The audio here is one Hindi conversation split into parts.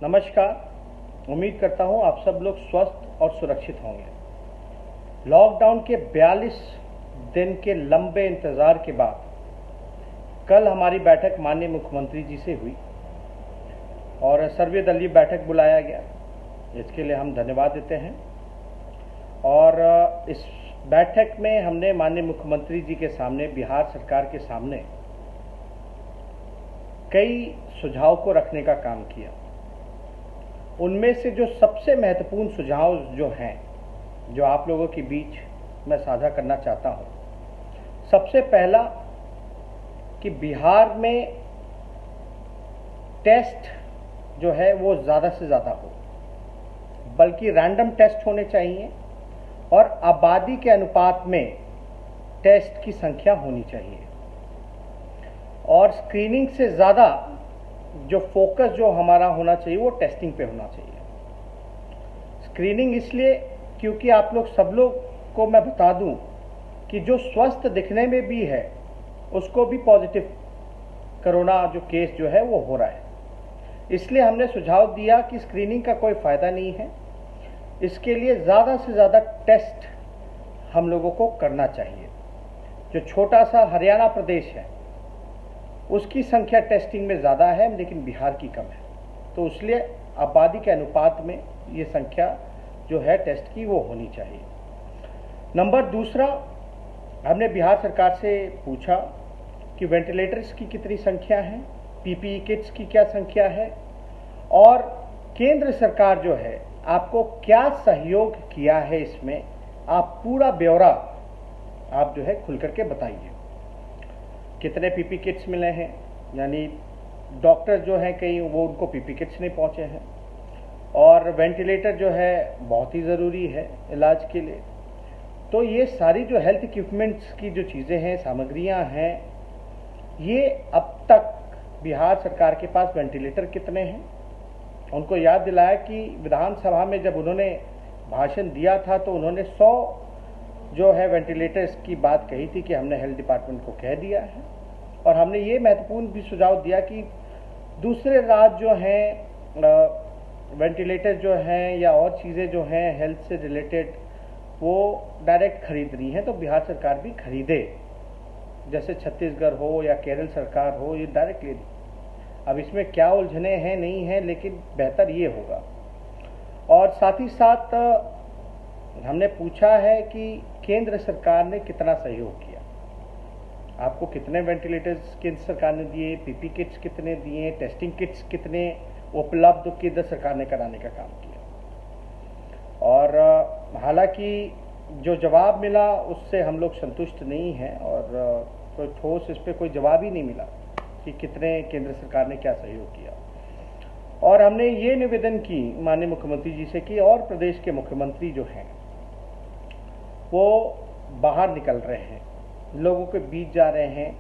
नमस्कार। उम्मीद करता हूं आप सब लोग स्वस्थ और सुरक्षित होंगे। लॉकडाउन के 42 दिन के लंबे इंतज़ार के बाद कल हमारी बैठक माननीय मुख्यमंत्री जी से हुई और सर्वदलीय बैठक बुलाया गया। इसके लिए हम धन्यवाद देते हैं। और इस बैठक में हमने माननीय मुख्यमंत्री जी के सामने, बिहार सरकार के सामने कई सुझाव को रखने का काम किया। उनमें से जो सबसे महत्वपूर्ण सुझाव जो हैं, जो आप लोगों के बीच मैं साझा करना चाहता हूं, सबसे पहला कि बिहार में टेस्ट जो है वो ज़्यादा से ज़्यादा हो, बल्कि रैंडम टेस्ट होने चाहिए और आबादी के अनुपात में टेस्ट की संख्या होनी चाहिए। और स्क्रीनिंग से ज़्यादा जो फोकस जो हमारा होना चाहिए वो टेस्टिंग पे होना चाहिए। स्क्रीनिंग इसलिए क्योंकि आप लोग सब लोग को मैं बता दूं कि जो स्वस्थ दिखने में भी है उसको भी पॉजिटिव कोरोना जो केस जो है वो हो रहा है। इसलिए हमने सुझाव दिया कि स्क्रीनिंग का कोई फ़ायदा नहीं है, इसके लिए ज़्यादा से ज़्यादा टेस्ट हम लोगों को करना चाहिए। जो छोटा सा हरियाणा प्रदेश है उसकी संख्या टेस्टिंग में ज़्यादा है, लेकिन बिहार की कम है, तो इसलिए आबादी के अनुपात में ये संख्या जो है टेस्ट की वो होनी चाहिए। नंबर दूसरा, हमने बिहार सरकार से पूछा कि वेंटिलेटर्स की कितनी संख्या है, पीपीई किट्स की क्या संख्या है, और केंद्र सरकार जो है आपको क्या सहयोग किया है, इसमें आप पूरा ब्यौरा आप जो है खुल करके बताइए। कितने पीपी किट्स मिले हैं, यानी डॉक्टर जो हैं कई वो उनको पीपी किट्स नहीं पहुंचे हैं, और वेंटिलेटर जो है बहुत ही ज़रूरी है इलाज के लिए। तो ये सारी जो हेल्थ इक्विपमेंट्स की जो चीज़ें हैं, सामग्रियां हैं, ये अब तक बिहार सरकार के पास वेंटिलेटर कितने हैं, उनको याद दिलाया कि विधानसभा में जब उन्होंने भाषण दिया था तो उन्होंने 100 जो है वेंटिलेटर्स की बात कही थी कि हमने हेल्थ डिपार्टमेंट को कह दिया है। और हमने ये महत्वपूर्ण भी सुझाव दिया कि दूसरे राज्य जो हैं वेंटिलेटर जो हैं या और चीज़ें जो हैं हेल्थ से रिलेटेड वो डायरेक्ट खरीद रही हैं, तो बिहार सरकार भी खरीदे, जैसे छत्तीसगढ़ हो या केरल सरकार हो, ये डायरेक्ट ले ली। अब इसमें क्या उलझने हैं नहीं हैं, लेकिन बेहतर ये होगा। और साथ ही साथ हमने पूछा है कि केंद्र सरकार ने कितना सहयोग किया, आपको कितने वेंटिलेटर्स केंद्र सरकार ने दिए, पीपी किट्स कितने दिए, टेस्टिंग किट्स कितने उपलब्ध केंद्र सरकार ने कराने का काम किया। और हालांकि जो जवाब मिला उससे हम लोग संतुष्ट नहीं हैं और कोई ठोस इस पर कोई जवाब ही नहीं मिला कि कितने केंद्र सरकार ने क्या सहयोग किया। और हमने ये निवेदन की माननीय मुख्यमंत्री जी से कि और प्रदेश के मुख्यमंत्री जो हैं वो बाहर निकल रहे हैं, लोगों के बीच जा रहे हैं,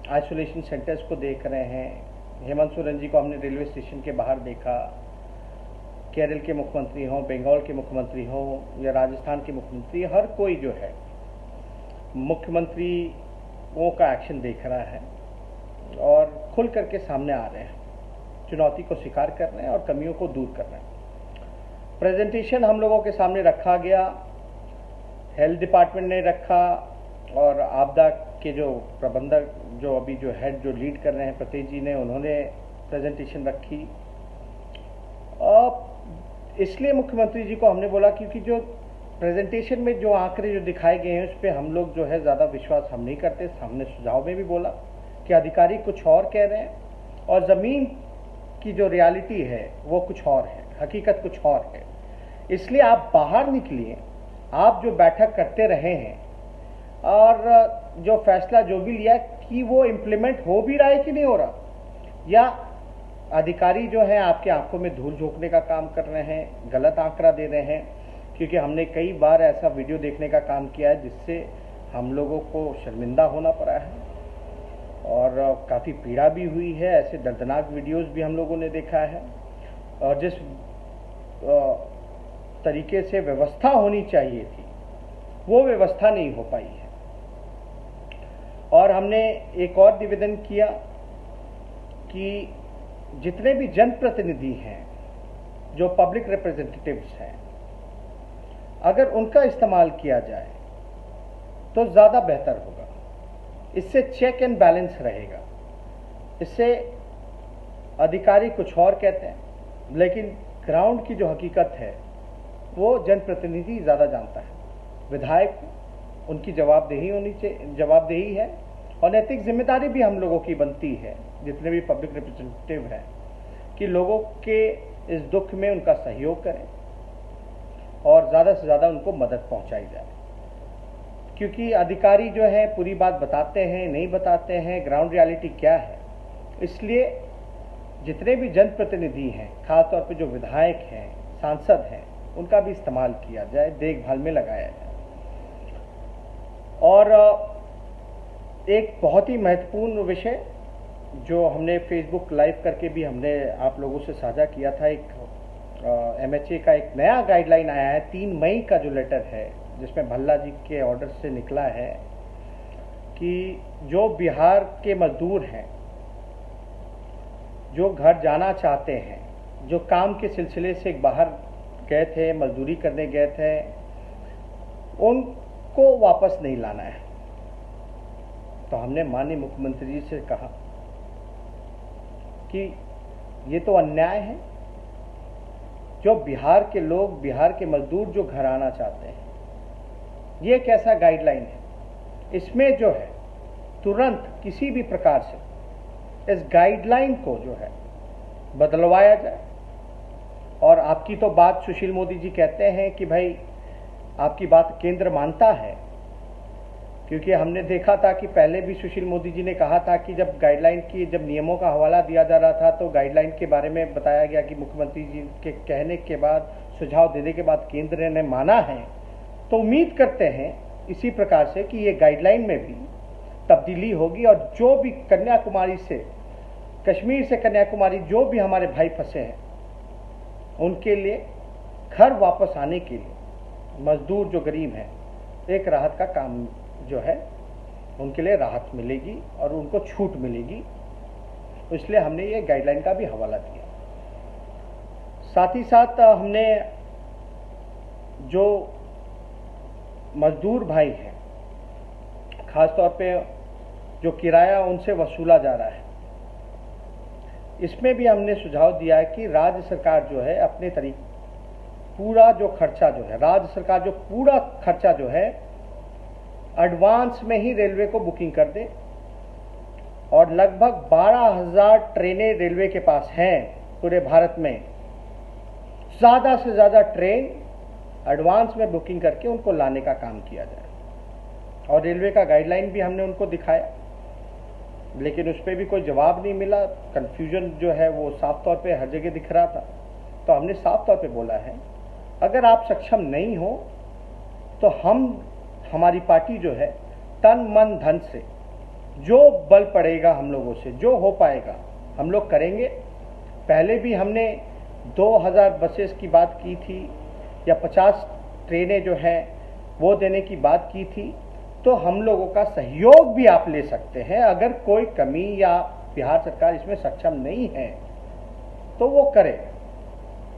आइसोलेशन सेंटर्स को देख रहे हैं। हेमंत सोरेन जी को हमने रेलवे स्टेशन के बाहर देखा। केरल के मुख्यमंत्री हों, बंगाल के मुख्यमंत्री हों या राजस्थान के मुख्यमंत्री, हर कोई जो है मुख्यमंत्रियों का एक्शन देख रहा है और खुल करके सामने आ रहे हैं, चुनौती को स्वीकार कर रहे हैं और कमियों को दूर कर रहे हैं। प्रेजेंटेशन हम लोगों के सामने रखा गया, हेल्थ डिपार्टमेंट ने रखा और आपदा के जो प्रबंधक जो अभी जो हेड जो लीड कर रहे हैं प्रतीक जी ने, उन्होंने प्रेजेंटेशन रखी। और इसलिए मुख्यमंत्री जी को हमने बोला क्योंकि जो प्रेजेंटेशन में जो आंकड़े जो दिखाए गए हैं उस पर हम लोग जो है ज़्यादा विश्वास हम नहीं करते। हमने सुझाव में भी बोला कि अधिकारी कुछ और कह रहे हैं और ज़मीन की जो रियलिटी है वो कुछ और है, हकीकत कुछ और है। इसलिए आप बाहर निकलिए, आप जो बैठक करते रहे हैं और जो फैसला जो भी लिया कि वो इम्प्लीमेंट हो भी रहा है कि नहीं हो रहा, या अधिकारी जो है आपके आंखों में धूल झोंकने का काम कर रहे हैं, गलत आंकड़ा दे रहे हैं। क्योंकि हमने कई बार ऐसा वीडियो देखने का काम किया है जिससे हम लोगों को शर्मिंदा होना पड़ा है और काफ़ी पीड़ा भी हुई है। ऐसे दर्दनाक वीडियोस भी हम लोगों ने देखा है और जिस तरीके से व्यवस्था होनी चाहिए थी वो व्यवस्था नहीं हो पाई है। और हमने एक और निवेदन किया कि जितने भी जनप्रतिनिधि हैं जो पब्लिक रिप्रेजेंटेटिव्स हैं, अगर उनका इस्तेमाल किया जाए तो ज़्यादा बेहतर होगा। इससे चेक एंड बैलेंस रहेगा। इससे अधिकारी कुछ और कहते हैं, लेकिन ग्राउंड की जो हकीकत है वो जनप्रतिनिधि ज़्यादा जानता है। विधायक उनकी जवाबदेही है और नैतिक जिम्मेदारी भी हम लोगों की बनती है, जितने भी पब्लिक रिप्रेजेंटेटिव हैं, कि लोगों के इस दुख में उनका सहयोग करें और ज़्यादा से ज़्यादा उनको मदद पहुंचाई जाए। क्योंकि अधिकारी जो है पूरी बात बताते हैं, नहीं बताते हैं, ग्राउंड रियलिटी क्या है। इसलिए जितने भी जनप्रतिनिधि हैं, खासतौर पे जो विधायक हैं, सांसद हैं, उनका भी इस्तेमाल किया जाए, देखभाल में लगाया जाए। और एक बहुत ही महत्वपूर्ण विषय जो हमने फेसबुक लाइव करके भी हमने आप लोगों से साझा किया था, एक MHA का एक नया गाइडलाइन आया है 3 मई का जो लेटर है, जिसमें भल्ला जी के ऑर्डर से निकला है कि जो बिहार के मजदूर हैं, जो घर जाना चाहते हैं, जो काम के सिलसिले से बाहर गए थे, मजदूरी करने गए थे, उनको वापस नहीं लाना है। तो हमने माननीय मुख्यमंत्री जी से कहा कि ये तो अन्याय है। जो बिहार के लोग, बिहार के मजदूर जो घर आना चाहते हैं, ये एक ऐसा गाइडलाइन है, इसमें जो है तुरंत किसी भी प्रकार से इस गाइडलाइन को जो है बदलवाया जाए। और आपकी तो बात सुशील मोदी जी कहते हैं कि भाई आपकी बात केंद्र मानता है, क्योंकि हमने देखा था कि पहले भी सुशील मोदी जी ने कहा था कि जब गाइडलाइन की, जब नियमों का हवाला दिया जा रहा था तो गाइडलाइन के बारे में बताया गया कि मुख्यमंत्री जी के कहने के बाद, सुझाव देने के बाद केंद्र ने माना है। तो उम्मीद करते हैं इसी प्रकार से कि ये गाइडलाइन में भी तब्दीली होगी और जो भी कन्याकुमारी से, कश्मीर से कन्याकुमारी जो भी हमारे भाई फंसे हैं, उनके लिए घर वापस आने के लिए, मजदूर जो गरीब हैं, एक राहत का काम जो है, उनके लिए राहत मिलेगी और उनको छूट मिलेगी। इसलिए हमने ये गाइडलाइन का भी हवाला दिया। साथ ही साथ हमने जो मजदूर भाई हैं, खासतौर पे जो किराया उनसे वसूला जा रहा है, इसमें भी हमने सुझाव दिया है कि राज्य सरकार जो है अपने तरीके पूरा जो खर्चा जो है, राज्य सरकार जो पूरा खर्चा जो है एडवांस में ही रेलवे को बुकिंग कर दे। और लगभग 12,000 ट्रेनें रेलवे के पास हैं पूरे भारत में। ज़्यादा से ज़्यादा ट्रेन एडवांस में बुकिंग करके उनको लाने का काम किया जाए। और रेलवे का गाइडलाइन भी हमने उनको दिखाया, लेकिन उस पर भी कोई जवाब नहीं मिला। कन्फ्यूजन जो है वो साफ तौर पे हर जगह दिख रहा था। तो हमने साफ तौर पे बोला है, अगर आप सक्षम नहीं हो तो हमारी पार्टी जो है तन मन धन से जो बल पड़ेगा हम लोगों से, जो हो पाएगा हम लोग करेंगे। पहले भी हमने 2000 बसेस की बात की थी या 50 ट्रेनें जो हैं वो देने की बात की थी। तो हम लोगों का सहयोग भी आप ले सकते हैं। अगर कोई कमी या बिहार सरकार इसमें सक्षम नहीं है तो वो करे,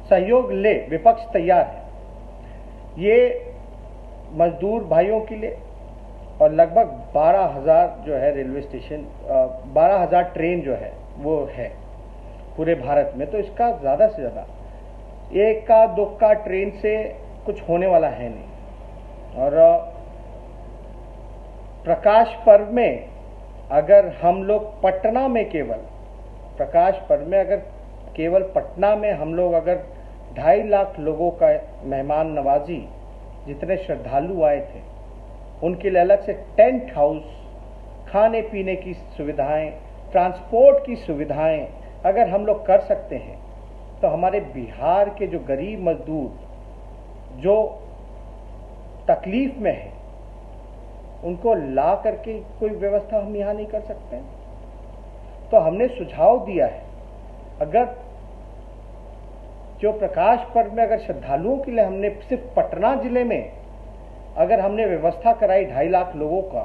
सहयोग ले, विपक्ष तैयार है। ये मजदूर भाइयों के लिए और लगभग 12,000 जो है रेलवे स्टेशन, 12,000 ट्रेन जो है वो है पूरे भारत में। तो इसका ज़्यादा से ज़्यादा एक का दो का ट्रेन से कुछ होने वाला है नहीं। और प्रकाश पर्व में अगर हम लोग पटना में प्रकाश पर्व में अगर केवल पटना में हम लोग अगर 2.5 लाख लोगों का मेहमान नवाजी, जितने श्रद्धालु आए थे, उनके लिए अलग से टेंट हाउस, खाने पीने की सुविधाएं, ट्रांसपोर्ट की सुविधाएं अगर हम लोग कर सकते हैं तो हमारे बिहार के जो गरीब मजदूर जो तकलीफ में है उनको ला करके कोई व्यवस्था हम यहाँ नहीं कर सकते हैं। तो हमने सुझाव दिया है, अगर जो प्रकाश पर्व में अगर श्रद्धालुओं के लिए हमने सिर्फ पटना जिले में अगर हमने व्यवस्था कराई 2.5 लाख लोगों का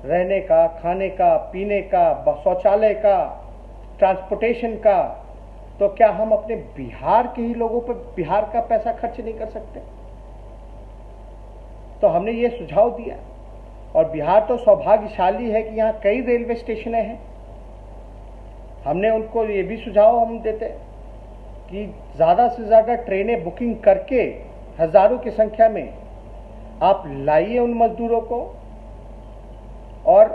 रहने का, खाने का, पीने का, शौचालय का, ट्रांसपोर्टेशन का, तो क्या हम अपने बिहार के ही लोगों पर बिहार का पैसा खर्च नहीं कर सकते? तो हमने ये सुझाव दिया। और बिहार तो सौभाग्यशाली है कि यहाँ कई रेलवे स्टेशन हैं। हमने उनको ये भी सुझाव हम देते कि ज़्यादा से ज़्यादा ट्रेनें बुकिंग करके हज़ारों की संख्या में आप लाइए उन मजदूरों को, और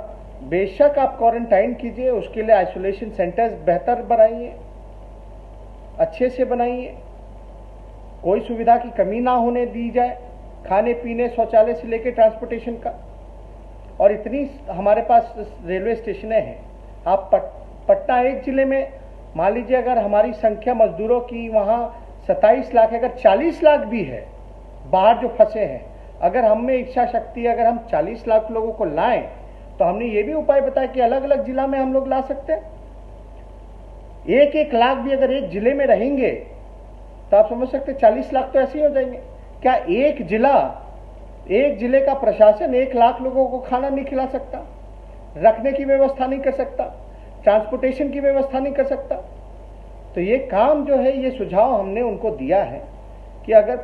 बेशक आप क्वारंटाइन कीजिए, उसके लिए आइसोलेशन सेंटर्स बेहतर बनाइए, अच्छे से बनाइए, कोई सुविधा की कमी ना होने दी जाए, खाने पीने शौचालय से लेकर ट्रांसपोर्टेशन का। और इतनी हमारे पास रेलवे स्टेशनें हैं। आप पटना एक जिले में मान लीजिए, अगर हमारी संख्या मजदूरों की वहाँ 27 लाख है, अगर 40 लाख भी है बाहर जो फंसे हैं, अगर हम में इच्छा शक्ति है, अगर हम 40 लाख लोगों को लाएं, तो हमने ये भी उपाय बताया कि अलग अलग जिला में हम लोग ला सकते हैं। 1-1 लाख भी अगर एक जिले में रहेंगे तो आप समझ सकते 40 लाख तो ऐसे ही हो जाएंगे। क्या एक जिले का प्रशासन 1 लाख लोगों को खाना नहीं खिला सकता, रखने की व्यवस्था नहीं कर सकता, ट्रांसपोर्टेशन की व्यवस्था नहीं कर सकता? तो ये काम जो है, ये सुझाव हमने उनको दिया है कि अगर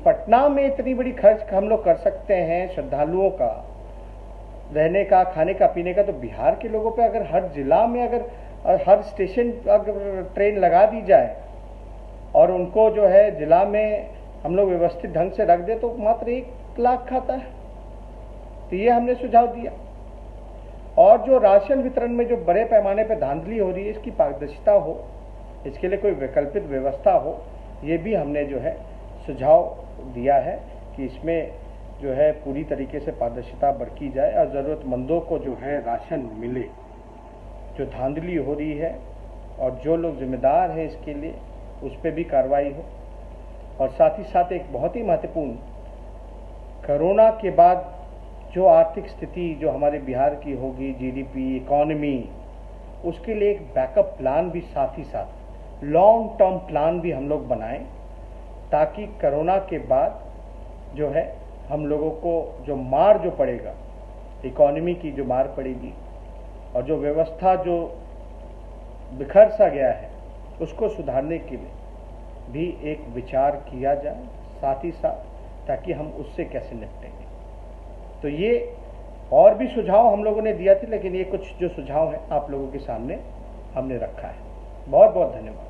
पटना में इतनी बड़ी खर्च हम लोग कर सकते हैं श्रद्धालुओं का रहने का, खाने का, पीने का, तो बिहार के लोगों पे अगर हर जिला में अगर हर स्टेशन अगर ट्रेन लगा दी जाए और उनको जो है जिला में हम लोग व्यवस्थित ढंग से रख दे, तो मात्र 1 लाख खाता है। तो ये हमने सुझाव दिया। और जो राशन वितरण में जो बड़े पैमाने पर धांधली हो रही है, इसकी पारदर्शिता हो, इसके लिए कोई वैकल्पिक व्यवस्था हो, ये भी हमने जो है सुझाव दिया है कि इसमें जो है पूरी तरीके से पारदर्शिता बरती जाए और ज़रूरतमंदों को जो है राशन मिले। जो धांधली हो रही है और जो लोग जिम्मेदार हैं इसके लिए, उस पर भी कार्रवाई हो। और साथ ही साथ एक बहुत ही महत्वपूर्ण, कोरोना के बाद जो आर्थिक स्थिति जो हमारे बिहार की होगी, जीडीपी, इकॉनमी, उसके लिए एक बैकअप प्लान भी साथ ही साथ लॉन्ग टर्म प्लान भी हम लोग बनाएं, ताकि कोरोना के बाद जो है हम लोगों को जो मार जो पड़ेगा, इकॉनमी की जो मार पड़ेगी और जो व्यवस्था जो बिखर सा गया है, उसको सुधारने के लिए भी एक विचार किया जाए साथ ही साथ, ताकि हम उससे कैसे निपटेंगे। तो ये और भी सुझाव हम लोगों ने दिया थे, लेकिन ये कुछ जो सुझाव हैं आप लोगों के सामने हमने रखा है। बहुत बहुत धन्यवाद।